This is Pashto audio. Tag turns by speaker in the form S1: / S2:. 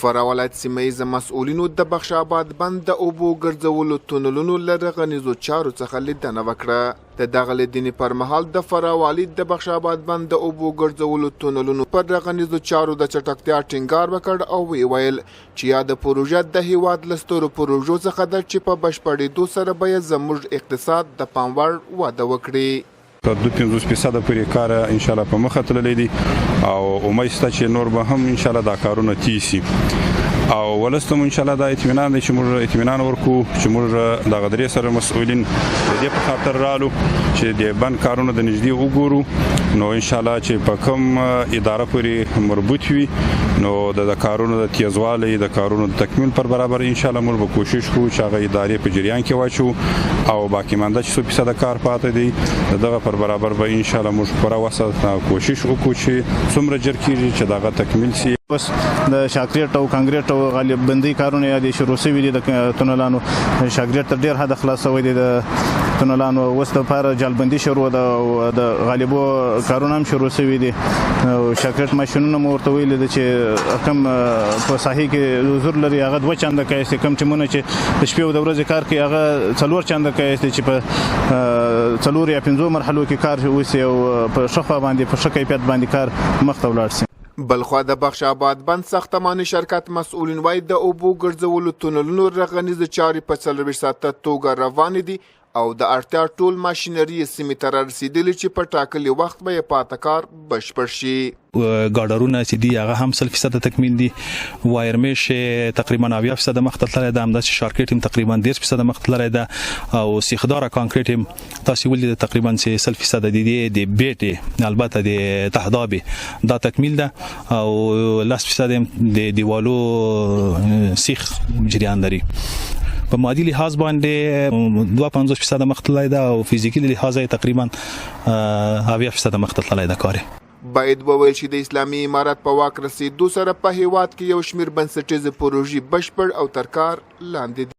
S1: فراه ولایت سیمه ییزه مسؤلینو د بخش آباد بند د اوبو ګرځولو تونلونو له رغنیزو چارو څخه لیدنه وکړه. د دغه لیدنې پر مهال د فراه والي د بخش آباد بند د اوبو ګرځولو تونلونو پر رغنیزو چارو د چټکتیا ټینګار وکړ او ویل چې یا د پروژه د هیواد له سترو پروژو څخه ده چې په بشپړېدو سره به زموږ اقتصاد د پام وړ وده وکړي.
S2: په 2-50% پورې کار ان شاء الله په مخه تللی دی او امید شته چې نور به هم ان شاء الله دا کارونه تیز شي او ولستم ان شاء الله دا اطمینان دی چې موږ اطمینان ورکو چې موږ د غدرې سره مسؤلین د دې په خاطر رالو چې د بند کارونه د نږدې وګورو نو ان شاء الله چې په کوم اداره پورې مربوط وي نو د کارونو د تیزوالي د کارونو د تکمیل پر برابر ان شاء الله موږ به کوشش کوو چې هغه ادارې په جریان کې واچو او باقی مانده چې 100% کار پاتې دی دغه پر برابر به ان شاء الله موږ پوره وسه کوشش وکړو چې څومره جر کیږي چې دغه تکمیل شي.
S3: بس د شاکریټ او کانکریټ او غالب بندي کارونه یا د شروع شوي دي د تونلانو شاکریټ تر ډیر حد خلاص شوی دی د تونلانو وسته پر جالبندي شروع د غالبو کارونه هم شروع شوي دي او شاکریټ ماشینونه مو ورته ویل دي چې کم په ساحې کې حضور لري هغه 2 چنده کوي کم چې مونږ چې د شپې او د ورځې کار کوي هغه 4 چنده کوي چې په 4 یا 5 مرحلو کې کار وسی او په شخه باندې په شکایت باندې کار مخ ته ولاړ شي.
S1: بلخوا د بخش آباد بند ساختماني شرکت مسؤلین وایي د اوبو ګرځولو تونلونو رغنیزه چارې په 40 ساعته توګه روانې دي او د اړتیا ټول ماشینري سیمې ته رسیدلې چې په ټاکلي وخت به یې پاته کار بشپړ شي.
S4: ګاډرونه چې دي هغه هم 100% تکمیل دي. وایرمش تقریبا 90% مخ ته تللی ده همداسې شارکیټ هم تقریبا 10% مخ ته تللی ده او سیخداره کانکریټ هم تاسو ولید تقریبا 100% دي د بیټ البته د تهدابي دا تکمیل ده او 10% د دیوالو سیخ جریان لري. په مادي لحاظ باندې 52% مخ ته تللی ده او فزیکي لحاظ تقریبا 90% مخ ته تللی ده کار.
S1: باید وویل چې د اسلامي امارت په واک رسیدو سره په هیواد کې یو شمېر بنسټیزې پروژې بشپړ او تر کار لاندې دي.